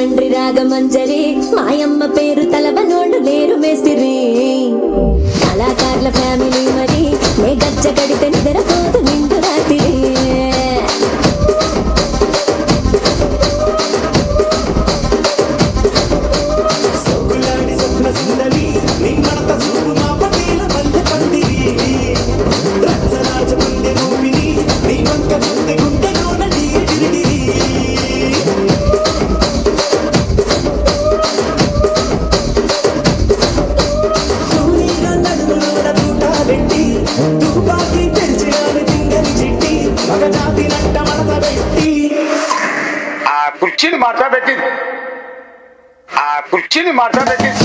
రాజమండ్రి రాగమంజరి మాయమ్మ పేరు తలవనోళ్ళు లేరు మేస్తిరి కళాకారుల ఫ్యామిలీ మరి నే గజ్జ కడితే నిద్రపోతు నిండు రాత్రి కుర్చీని మాట్లాడబెట్టింది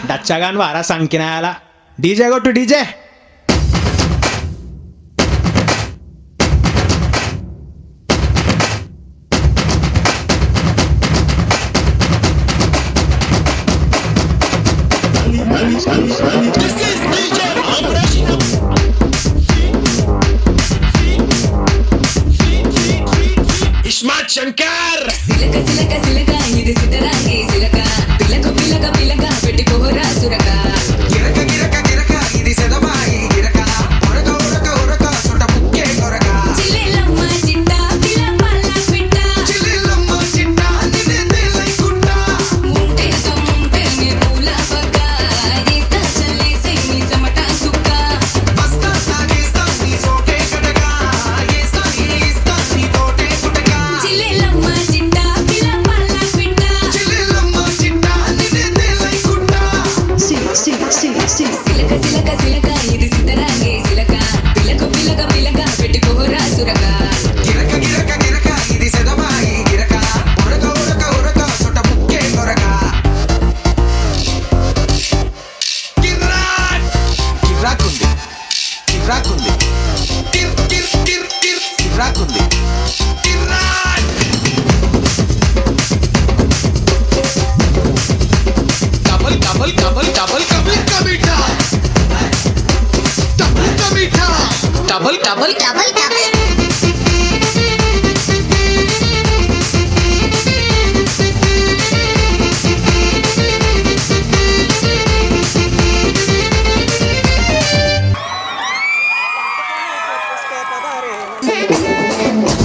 డచ్చగాన్ వారా సంకినాయాల డీజే కొట్టు డీజే ఇస్మార్ట్ శంకర్ సిలక సిలక సిలక ఇది సిద్ధరాంగి సిలక పిలక పిలక పిలక పెట్టి కోరా సురక గిరక గిరక గిరక ఇది సెదబాయి గిరక ఉరక ఉరక ఉరక సొట పుక్కే కొరక చిల్లెలమ్మ చిట్ట పిల్ల పల్ల పిట్ట చిల్లెలమ్మ చిట్ట నిన్నే తెలై కుట్ట ముంటే సొంటే ని పూల పక్క ఏస్తా చలేసే ని సమట సుక్క బస్తా సాగేస్తా ని సోకే కడక ఏస్తా ని తోటే కుటక చిల్లెలమ్మ చిట్ట పిల్ల పల్ల పిట్ట చిల్లెలమ్మ చిట్ట నిన్నే తెలై కుట్ట సిలక సిలక సిలక ఇది సిద్ధరాంగే సిలక పిలక పిలక పిలక పెట్టి కోరా సురక గిరక గిరక గిరక ఇది సెదబాయి గిరక ఉరక ఉరక ఉరక సొట పుక్కే కొరక కిర్రాట్ కిర్రాకుంది కిర్రాకుంది కిర్ కిర్ కిర్ కిర్ కిర్రాకుంది కిర్రాట్ డబల్ డబల్ డబల్ డబల్ కబిల్ కబిటా డబల్ కబిటా డబల్ డబల్ డబల్ డబల్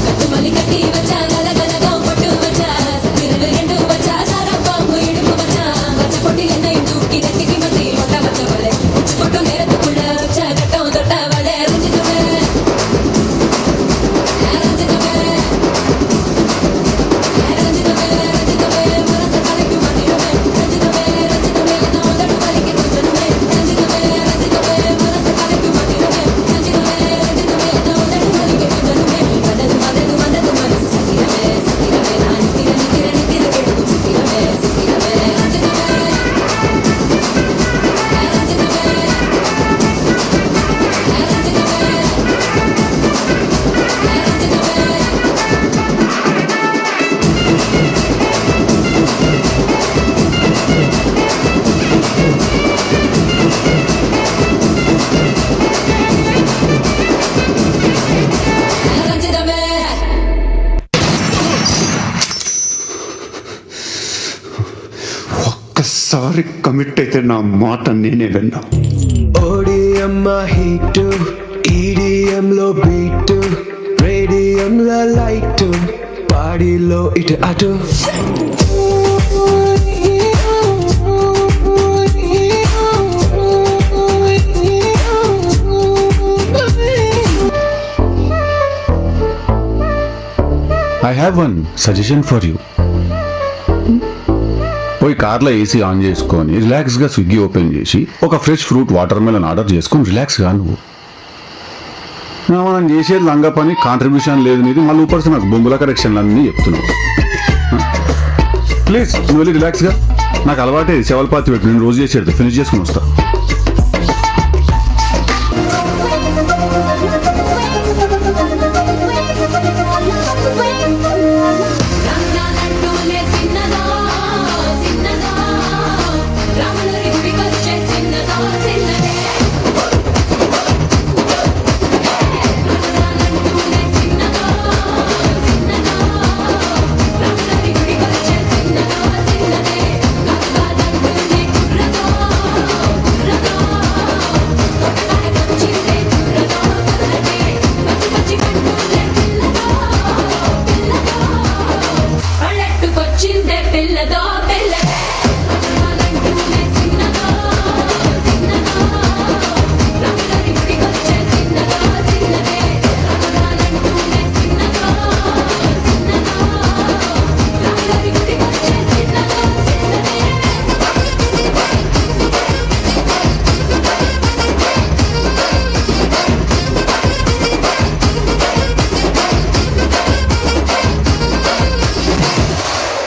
కట్టుమలి కట్టి వచ్చా గలగలగా పట్టు వచ్చా సిరిలు రెండు వచ్చా సారా బాంబు ఇడుపు వచ్చా వచ్చ పొట్టిలన్న ఇందు కిరెత్తికి మంది మొట్ట వచ్చ వలే ఉచ్చు కొట్టు నేరత్తు పుల్ల వచ్చా కట్టం దొట్ట వలే రుచితుమే ఒక్కసారి కమిట్ అయితే నా మాట నేనే విన్నా. ఓడిఎం హీట్, ఈడిఎం లో బీట్, రేడియం లో లైట్, పాడిలో ఇటు అటు. I have one suggestion for you. పోయి కార్లో ఏసీ ఆన్ చేసుకొని రిలాక్స్గా స్విగ్గీ ఓపెన్ చేసి ఒక fresh fruit water melon order చేసుకొని రిలాక్స్గా నువ్వు. మనం చేసేది లంగా పని, కాంట్రిబ్యూషన్ లేదు నీది, మళ్ళీ ఊపర్స్ నాకు బొంగుల కరెక్షన్లు అన్నీ చెప్తున్నావు. ప్లీజ్ నువ్వు వెళ్ళి రిలాక్స్గా. నాకు అలవాటే చెవలపాతి పెట్టి నేను రోజు చేసేది ఫినిష్ చేసుకుని వస్తా. రంగాలంటూనే చిన్నదో చిన్నదో రాములరి గుడికొచ్చే చిన్నదో చిన్నదే రంగాలంటూనే చిన్నదో చిన్నదో రాములరి గుడికొచ్చే చిన్నదో చిన్నదే గంగాలంటూనే కుర్రదో కుర్రదో కొట్టకాయకొచ్చిందే కుర్రదో కుర్రదే పచ్చి పచ్చి కంటూనే పిల్లదో పిల్లదో పల్లెట్టుకొచ్చిందే పిల్లదో